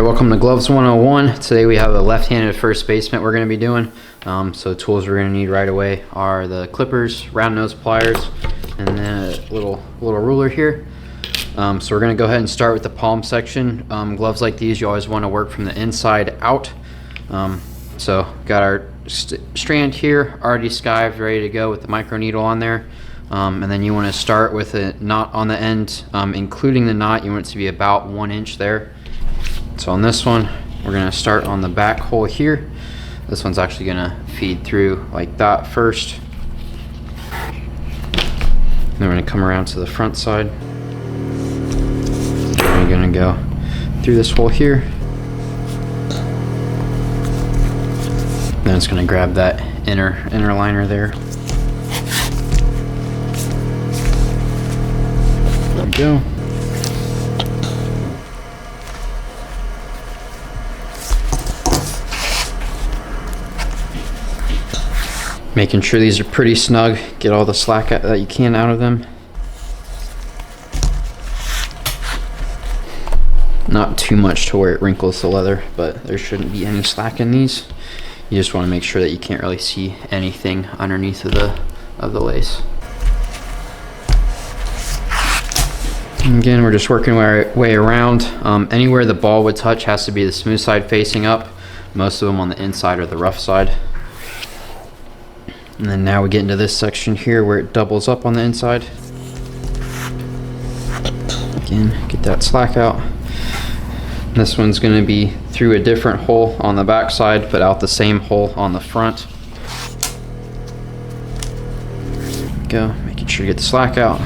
Alright, welcome to Gloves 101. Today we have a left-handed first baseman we're going to be doing. So tools we're going to need right away are the clippers, round nose pliers, and then a little ruler here. So we're going to go ahead and start with the palm section. Gloves like these, you always want to work from the inside out. So got our strand here, already skived, ready to go with the micro needle on there. And then you want to start with a knot on the end, including the knot. You want it to be about 1 inch there. So on this one, we're going to start on the back hole here. This one's actually going to feed through like that first. Then we're going to come around to the front side. We're going to go through this hole here. Then it's going to grab that inner liner there. There we go. Making sure these are pretty snug, get all the slack that you can out of them. Not too much to where it wrinkles the leather, but there shouldn't be any slack in these. You just want to make sure that you can't really see anything underneath of the lace. And again, we're just working our way around. Anywhere the ball would touch has to be the smooth side facing up. Most of them on the inside or the rough side. And then now we get into this section here where it doubles up on the inside. Again, get that slack out. This one's going to be through a different hole on the back side, but out the same hole on the front. Go, making sure you get the slack out.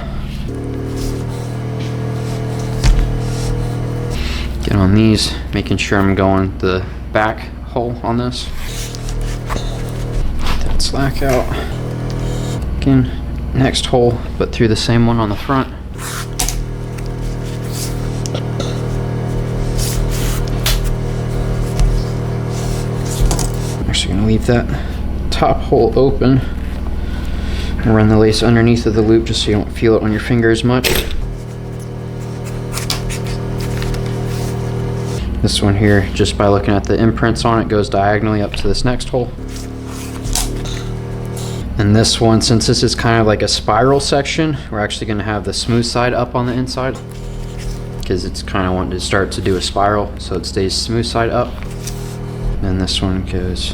Get on these, making sure I'm going the back hole on this. Slack out. Again, next hole, but through the same one on the front. I'm actually going to leave that top hole open and run the lace underneath of the loop just so you don't feel it on your finger as much. This one here, just by looking at the imprints on it, goes diagonally up to this next hole. And this one, since this is kind of like a spiral section, we're actually going to have the smooth side up on the inside because it's kind of wanting to start to do a spiral, so it stays smooth side up. And this one goes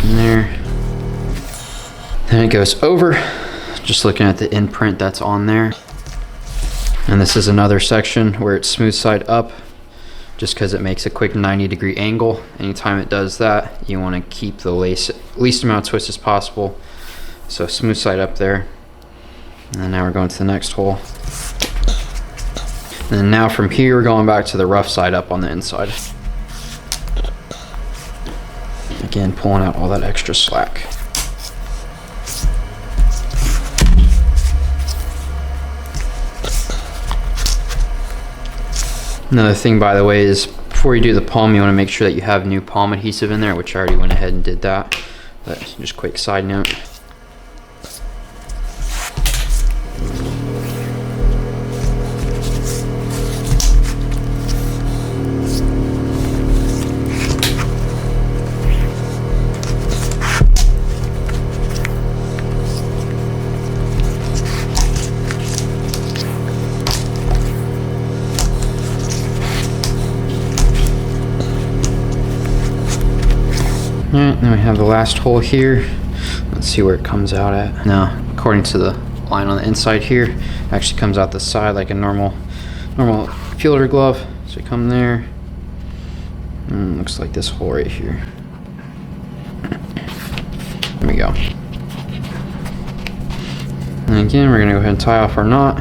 in there. Then it goes over, just looking at the imprint that's on there. And this is another section where it's smooth side up, just because it makes a quick 90-degree angle. Anytime it does that, you want to keep the lace least amount of twist as possible. So smooth side up there. And then now we're going to the next hole. And then now from here, we're going back to the rough side up on the inside. Again, pulling out all that extra slack. Another thing, by the way, is before you do the palm, you want to make sure that you have new palm adhesive in there, which I already went ahead and did that. But just quick side note. Alright, then we have the last hole here. Let's see where it comes out at. Now, according to the line on the inside here, it actually comes out the side like a normal fielder glove. So we come there. Looks like this hole right here. There we go. And again, we're going to go ahead and tie off our knot.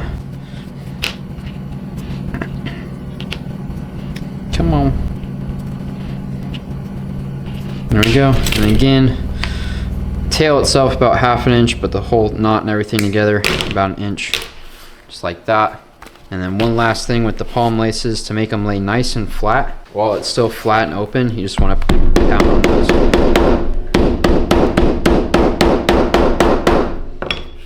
Come on. There we go. And again, tail itself about 1/2 inch, but the whole knot and everything together about 1 inch, just like that. And then one last thing with the palm laces, to make them lay nice and flat while it's still flat and open, you just want to pound on those.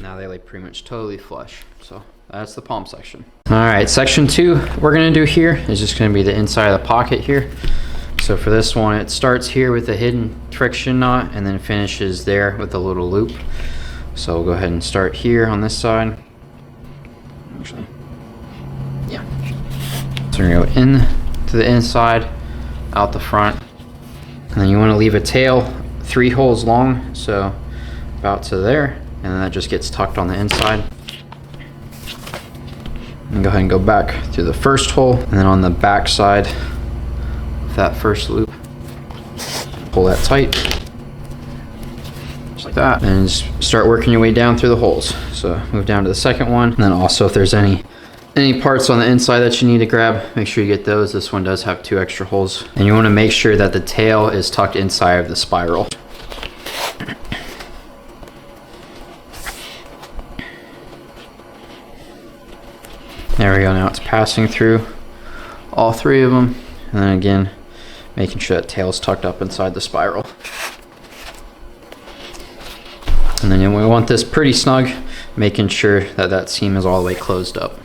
Now they lay like pretty much totally flush. So that's the palm section. All right, section 2 we're gonna do here is just gonna be the inside of the pocket here. So for this one, it starts here with a hidden friction knot and then finishes there with a little loop. So we'll go ahead and start here on this side. Actually, yeah. So we're gonna go in to the inside, out the front, and then you want to leave a tail 3 holes long, so about to there, and then that just gets tucked on the inside. And go ahead and go back through the first hole, and then on the back side of that first loop, pull that tight, just like that, and just start working your way down through the holes. So move down to the second one, and then also if there's any parts on the inside that you need to grab, make sure you get those. This one does have 2 extra holes, and you want to make sure that the tail is tucked inside of the spiral. There we go. Now it's passing through all 3 of them, and then again making sure that tail is tucked up inside the spiral. And then we want this pretty snug, making sure that that seam is all the way closed up.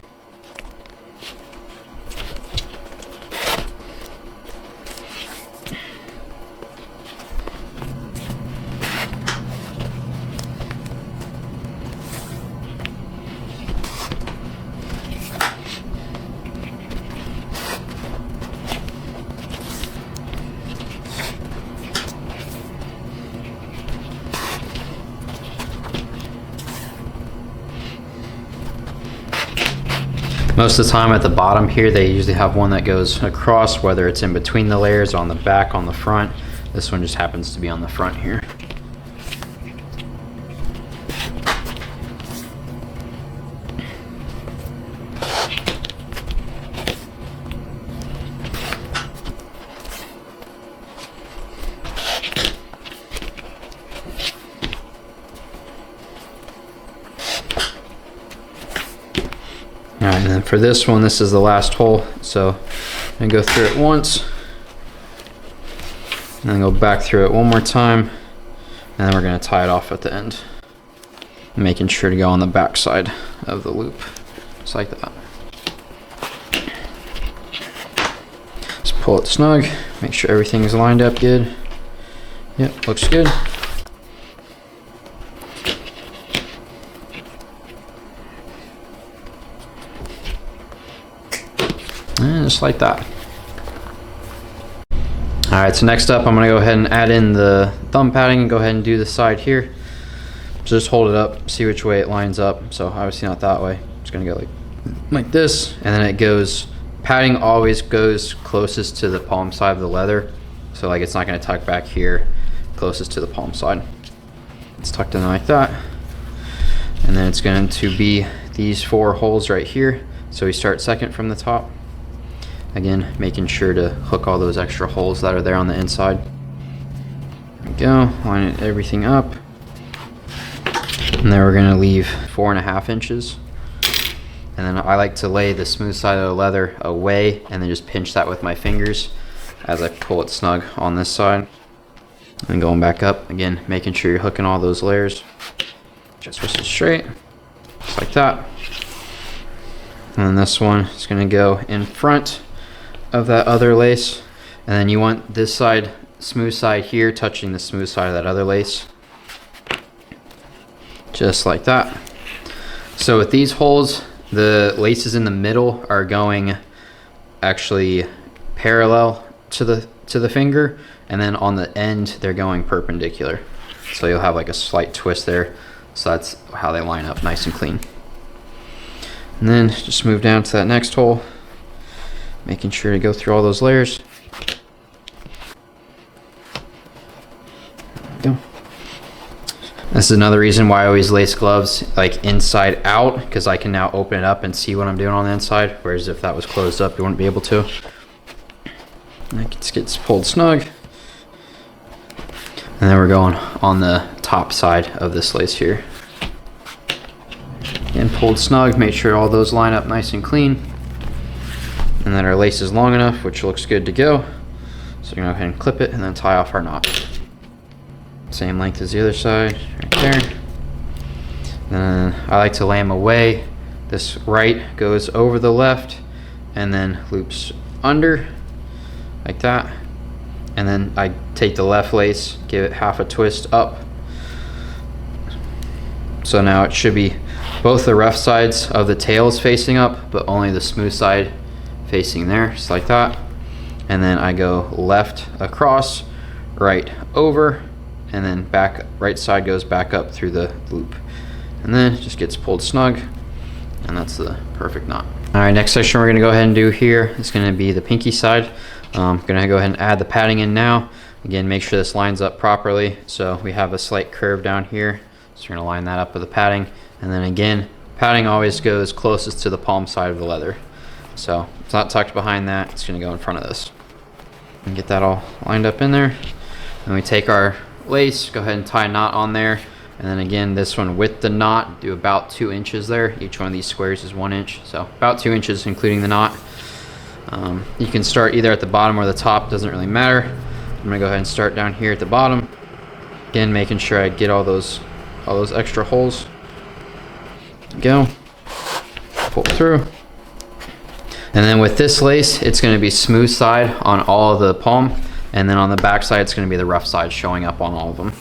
Most of the time at the bottom here, they usually have one that goes across, whether it's in between the layers, on the back, on the front. This one just happens to be on the front here. All right, and then for this one, this is the last hole. So I'm gonna go through it once, and then go back through it one more time, and then we're gonna tie it off at the end, making sure to go on the back side of the loop, just like that. Just pull it snug, make sure everything is lined up good. Yep, looks good. And just like that. All right, so next up, I'm gonna go ahead and add in the thumb padding and go ahead and do the side here. So just hold it up, see which way it lines up. So obviously not that way. It's gonna go like this, and then it goes, padding always goes closest to the palm side of the leather. So like it's not gonna tuck back here, closest to the palm side. It's tucked in like that. And then it's going to be these 4 holes right here. So we start second from the top. Again, making sure to hook all those extra holes that are there on the inside. There we go, line everything up. And then we're gonna leave 4.5 inches. And then I like to lay the smooth side of the leather away and then just pinch that with my fingers as I pull it snug on this side. And going back up, again, making sure you're hooking all those layers. Just twist it straight, just like that. And then this one is gonna go in front of that other lace, and then you want this side, smooth side here, touching the smooth side of that other lace, just like that. So with these holes, the laces in the middle are going actually parallel to the finger, and then on the end they're going perpendicular. So you'll have like a slight twist there. So that's how they line up nice and clean. And then just move down to that next hole, making sure to go through all those layers. There we go. This is another reason why I always lace gloves like inside out, because I can now open it up and see what I'm doing on the inside, whereas if that was closed up, you wouldn't be able to. And it just gets pulled snug. And then we're going on the top side of this lace here. And pulled snug, make sure all those line up nice and clean. And then our lace is long enough, which looks good to go. So we're gonna go ahead and clip it and then tie off our knot. Same length as the other side, right there. And I like to lay them away. This right goes over the left and then loops under like that. And then I take the left lace, give it half a twist up. So now it should be both the rough sides of the tails facing up, but only the smooth side facing there, just like that. And then I go left across, right over, and then back, right side goes back up through the loop. And then it just gets pulled snug, and that's the perfect knot. All right, next section we're gonna go ahead and do here is gonna be the pinky side. I'm gonna go ahead and add the padding in now. Again, make sure this lines up properly. So we have a slight curve down here. So we're gonna line that up with the padding. And then again, padding always goes closest to the palm side of the leather. So it's not tucked behind that, it's gonna go in front of this. And get that all lined up in there. And we take our lace, go ahead and tie a knot on there. And then again, this one with the knot, do about 2 inches there. Each one of these squares is 1 inch. So about 2 inches, including the knot. You can start either at the bottom or the top, doesn't really matter. I'm gonna go ahead and start down here at the bottom. Again, making sure I get all those extra holes. Go, pull through. And then with this lace, it's gonna be smooth side on all of the palm, and then on the back side, it's gonna be the rough side showing up on all of them.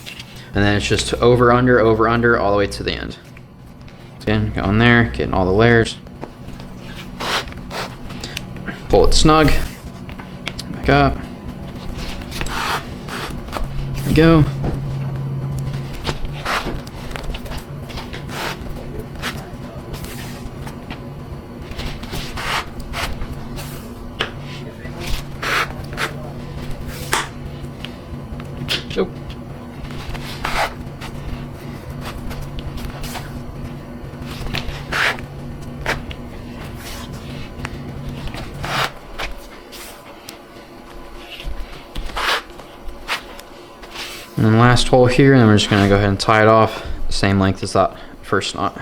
And then it's just over, under, all the way to the end. Again, going there, getting all the layers. Pull it snug, back up, there we go. Nope. And then last hole here, and then we're just gonna go ahead and tie it off the same length as that first knot.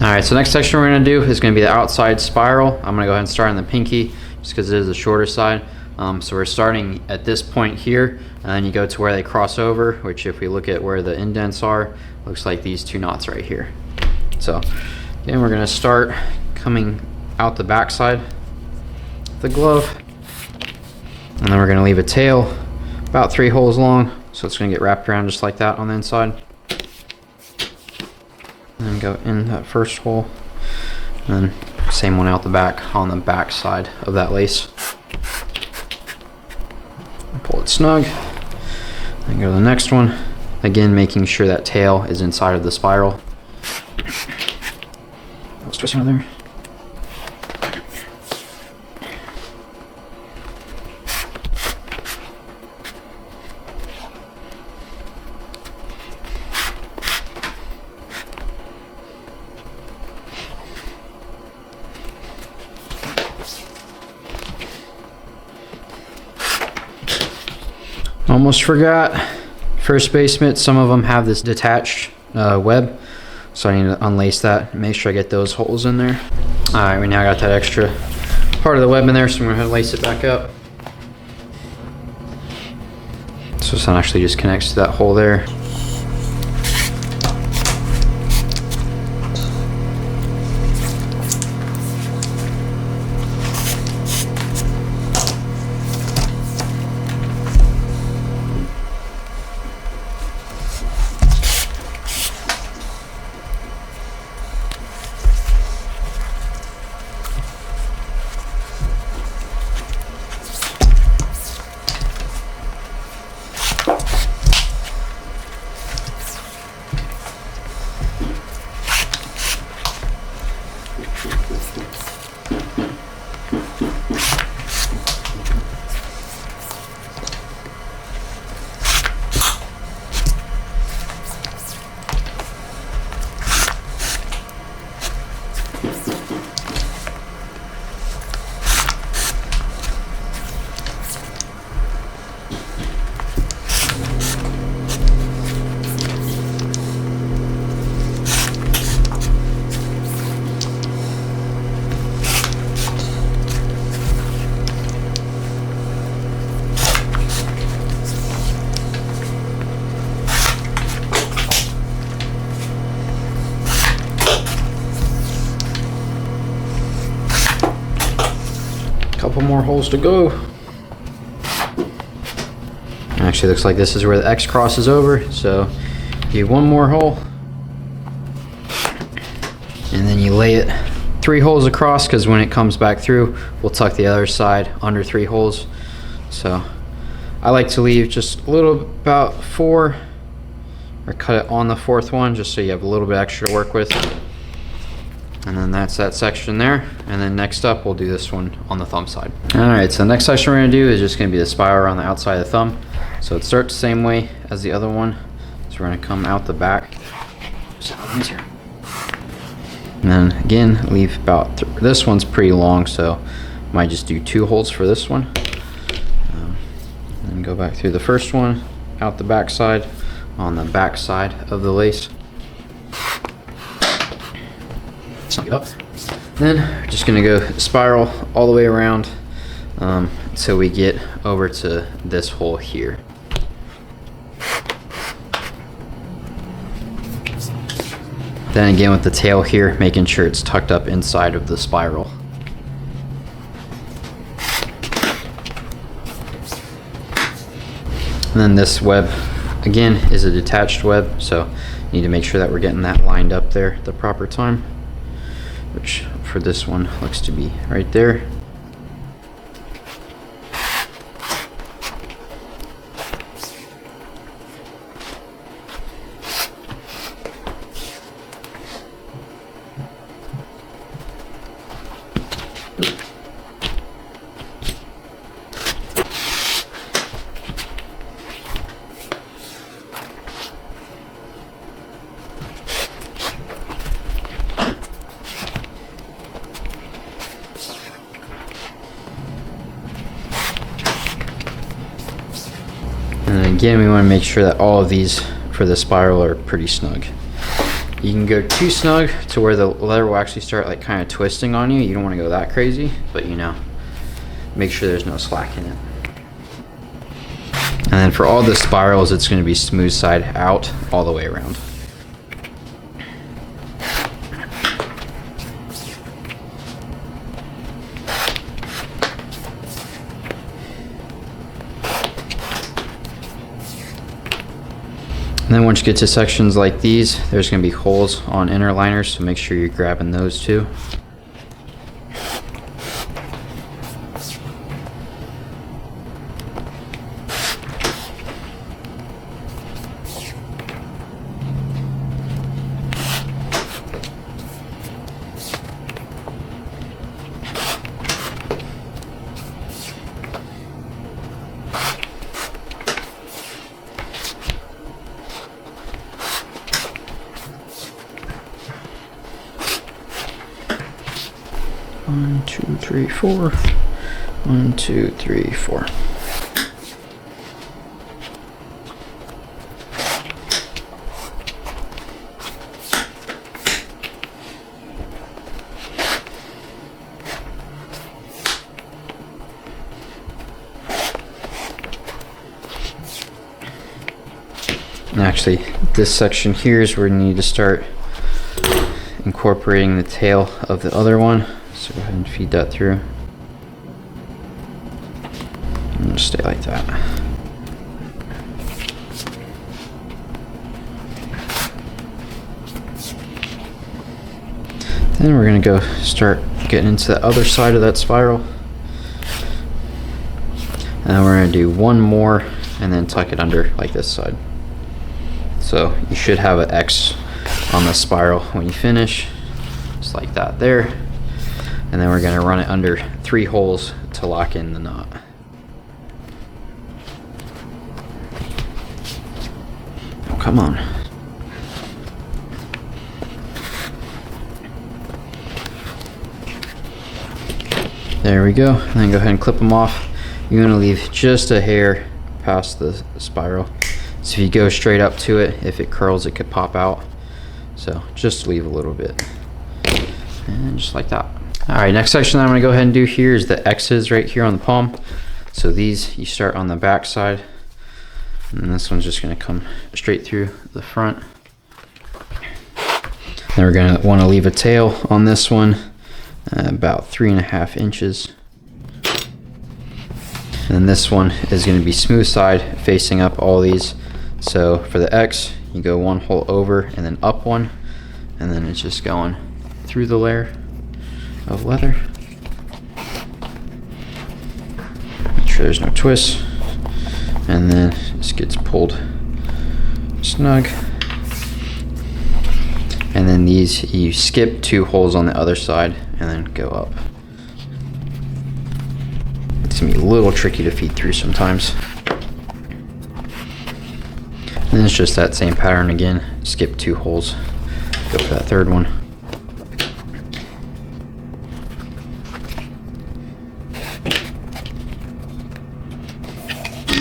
All right, so next section we're gonna do is gonna be the outside spiral. I'm gonna go ahead and start on the pinky just because it is the shorter side. So we're starting at this point here, and then you go to where they cross over, which if we look at where the indents are, looks like these 2 knots right here. So again, we're gonna start coming out the back side of the glove, and then we're gonna leave a tail about 3 holes long, so it's gonna get wrapped around just like that on the inside. And then go in that first hole, and then same one out the back on the back side of that lace. Pull it snug, then go to the next one. Again, making sure that tail is inside of the spiral. Let's twist out there. Almost forgot. First base mitts, some of them have this detached web, so I need to unlace that and make sure I get those holes in there. All right, we now got that extra part of the web in there, so I'm gonna go ahead and lace it back up. So this one actually just connects to that hole there. Couple more holes to go. Actually, looks like this is where the X crosses over, so do one more hole. And then you lay it 3 holes across, because when it comes back through, we'll tuck the other side under 3 holes. So I like to leave just a little, about 4, or cut it on the 4th one, just so you have a little bit extra to work with. And then that's that section there. And then next up, we'll do this one on the thumb side. All right, so the next section we're gonna do is just gonna be the spiral around the outside of the thumb. So it starts the same way as the other one. So we're gonna come out the back. And then again, leave about, this one's pretty long, so might just do 2 holes for this one. And go back through the first one, out the back side, on the back side of the lace. Up. Then we're just gonna go spiral all the way around until we get over to this hole here. Then again with the tail here, making sure it's tucked up inside of the spiral. And then this web, again, is a detached web, so you need to make sure that we're getting that lined up there at the proper time, which for this one looks to be right there. And again, we want to make sure that all of these for the spiral are pretty snug. You can go too snug to where the leather will actually start like kind of twisting on you. You don't want to go that crazy, but you know, make sure there's no slack in it. And then for all the spirals, it's going to be smooth side out all the way around. And then once you get to sections like these, there's going to be holes on inner liners, so make sure you're grabbing those too. One, two, three, 4. 1, 2, 3, 4. And actually, this section here is where you need to start incorporating the tail of the other one. So go ahead and feed that through. And just stay like that. Then we're going to go start getting into the other side of that spiral. And then we're going to do one more and then tuck it under like this side. So you should have an X on the spiral when you finish, just like that there. And then we're going to run it under 3 holes to lock in the knot. Oh, come on. There we go. And then go ahead and clip them off. You're going to leave just a hair past the spiral. So if you go straight up to it, if it curls, it could pop out. So just leave a little bit. And just like that. All right, next section that I'm gonna go ahead and do here is the X's right here on the palm. So these, you start on the back side, and this one's just gonna come straight through the front. Then we're gonna wanna leave a tail on this one, about 3.5 inches. And this one is going to be smooth side facing up all these. So for the X, you go one hole over and then up one, and then it's just going through the layer of leather. Make sure there's no twists, and then this gets pulled snug. And then these, you skip 2 holes on the other side and then go up. It's gonna be a little tricky to feed through sometimes. And then it's just that same pattern again. Skip 2 holes, go for that 3rd one.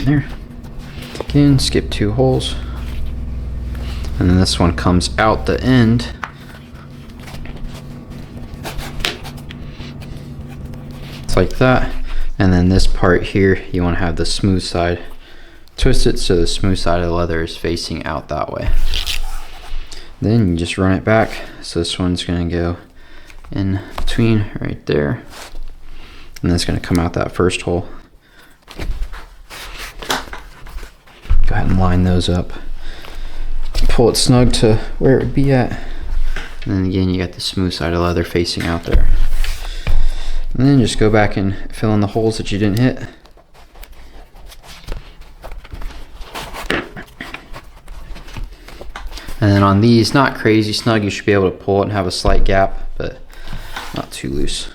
There. Again, skip 2 holes. And then this one comes out the end. It's like that. And then this part here, you want to have the smooth side. Twist it so the smooth side of the leather is facing out that way. Then you just run it back. So this one's going to go in between right there. And that's going to come out that first hole. Go ahead and line those up. Pull it snug to where it would be at. And then again, you got the smooth side of leather facing out there. And then just go back and fill in the holes that you didn't hit. And then on these, not crazy snug, you should be able to pull it and have a slight gap, but not too loose.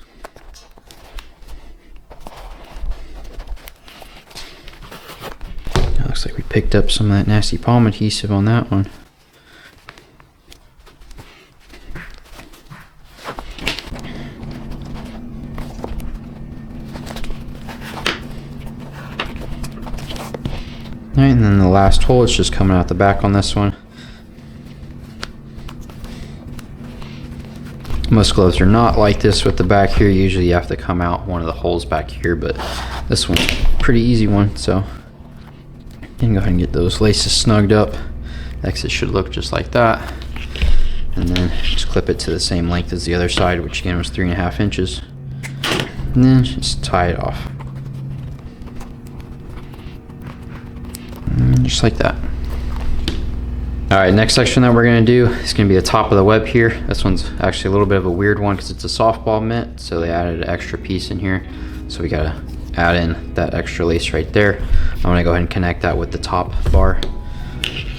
It looks like we picked up some of that nasty palm adhesive on that one. Alright, and then the last hole is just coming out the back on this one. Most gloves are not like this with the back here. Usually you have to come out one of the holes back here, but this one's a pretty easy one, so you can go ahead and get those laces snugged up. Exit should look just like that. And then just clip it to the same length as the other side, which again was 3.5 inches. And then just tie it off. And just like that. Alright, next section that we're going to do is going to be the top of the web here. This one's actually a little bit of a weird one because it's a softball mitt, so they added an extra piece in here. So we got to add in that extra lace right there. I'm going to go ahead and connect that with the top bar.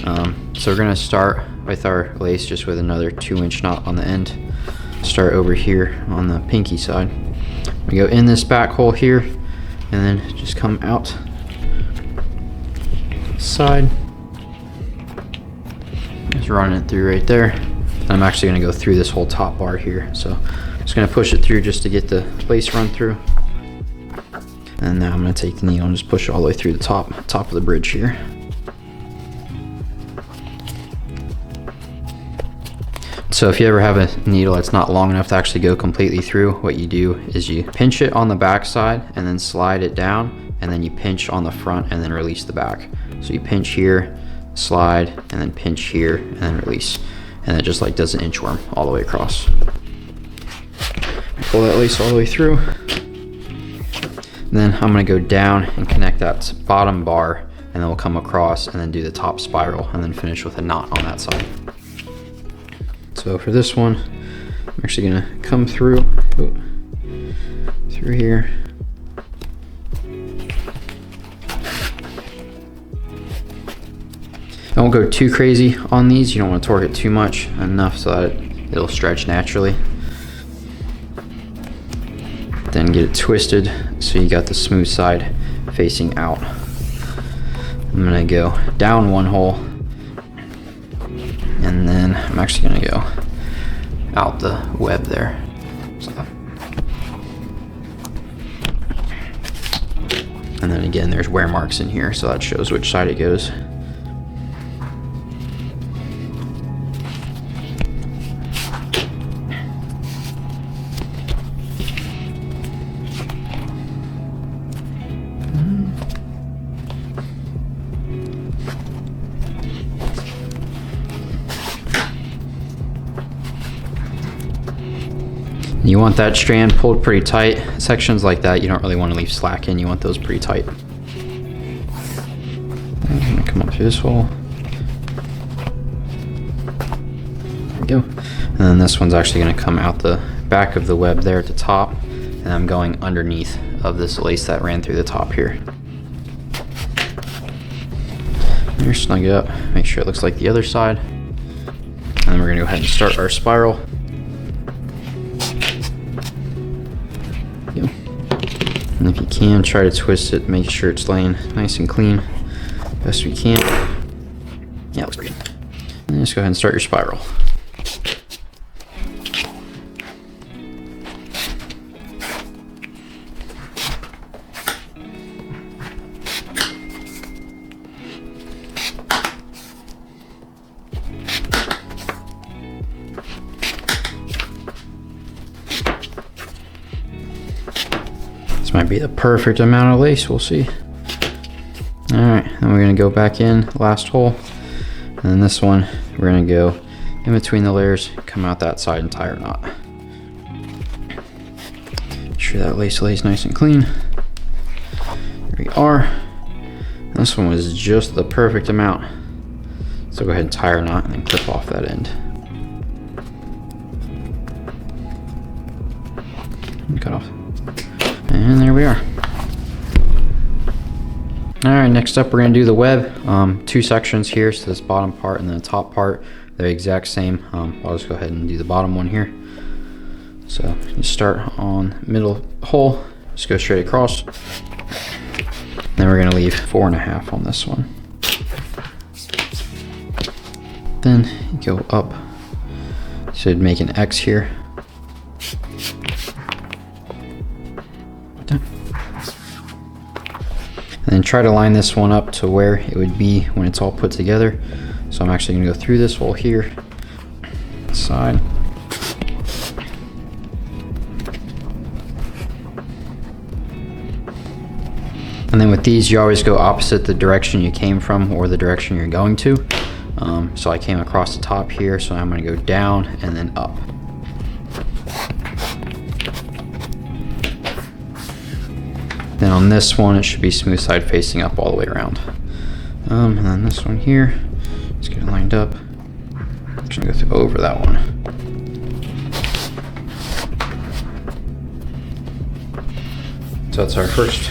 So we're going to start with our lace just with another 2-inch knot on the end. Start over here on the pinky side. We go in this back hole here and then just come out side. Just running it through right there. I'm actually going to go through this whole top bar here, so I'm just going to push it through just to get the lace run through. And now I'm going to take the needle and just push it all the way through the top of the bridge here. So if you ever have a needle that's not long enough to actually go completely through, what you do is you pinch it on the back side and then slide it down, and then you pinch on the front and then release the back. So you pinch here, slide, and then pinch here, and then release. And it just like does an inchworm all the way across. Pull that lace all the way through. And then I'm gonna go down and connect that bottom bar, and then we'll come across and then do the top spiral and then finish with a knot on that side. So for this one, I'm actually gonna come through here. Don't go too crazy on these. You don't want to torque it too much, enough so that it'll stretch naturally. Then get it twisted so you got the smooth side facing out. I'm gonna go down one hole, and then I'm actually gonna go out the web there. So. And then again, there's wear marks in here, so that shows which side it goes. You want that strand pulled pretty tight. Sections like that, you don't really want to leave slack in. You want those pretty tight. come up through this hole. There we go. And then this one's actually going to come out the back of the web there at the top, and I'm going underneath of this lace that ran through the top here. Here, snug it up, make sure it looks like the other side. And then we're going to go ahead and start our spiral. And if you can, try to twist it, make sure it's laying nice and clean, best we can. Yeah, looks pretty good. And just go ahead and start your spiral. This might be the perfect amount of lace, we'll see. All right, then we're gonna go back in, last hole. And then this one, we're gonna go in between the layers, come out that side and tie our knot. Make sure that lace lays nice and clean. Here we are. And this one was just the perfect amount. So go ahead and tie our knot and then clip off that end. And cut off. And there we are. All right, next up we're gonna do the web. 2 sections here, so this bottom part and then the top part, they're the exact same. I'll just go ahead and do the bottom one here. So you start on middle hole, just go straight across. Then we're gonna leave 4.5 on this one. Then you go up, should make an X here. And then try to line this one up to where it would be when it's all put together. So I'm actually gonna go through this hole here, side. And then with these, you always go opposite the direction you came from or the direction you're going to. So I came across the top here, so I'm gonna go down and then up. Then on this one, it should be smooth side facing up all the way around. And then this one here, just get it lined up. I'm just gonna go through over that one. So that's our first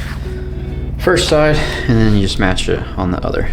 side, and then you just match it on the other.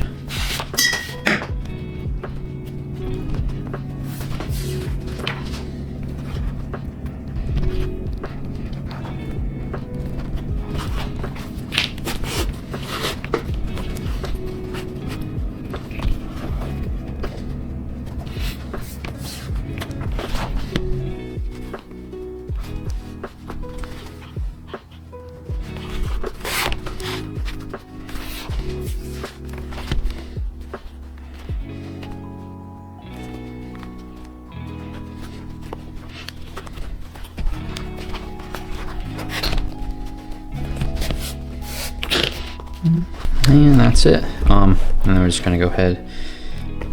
And that's it. And then we're just gonna go ahead,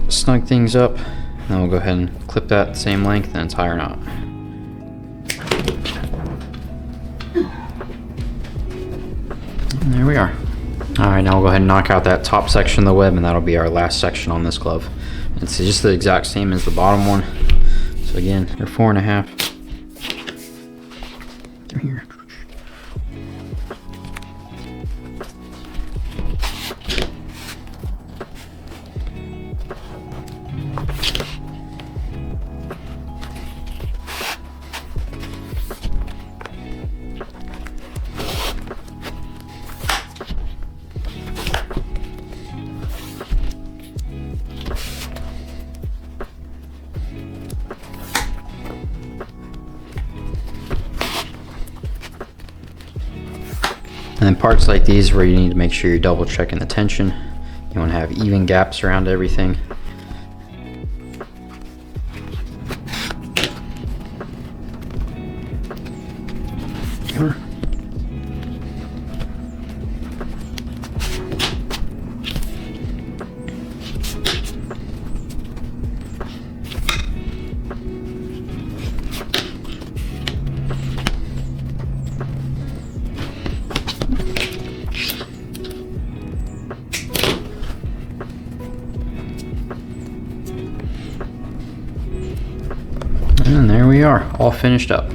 snug things up, and then we'll go ahead and clip that same length and tie our knot. And there we are. All right, now we'll go ahead and knock out that top section of the web, and that'll be our last section on this glove. It's just the exact same as the bottom one. So again, they're 4.5 through here. And then parts like these where you need to make sure you're double checking the tension. You want to have even gaps around everything. Sure. we are, all finished up.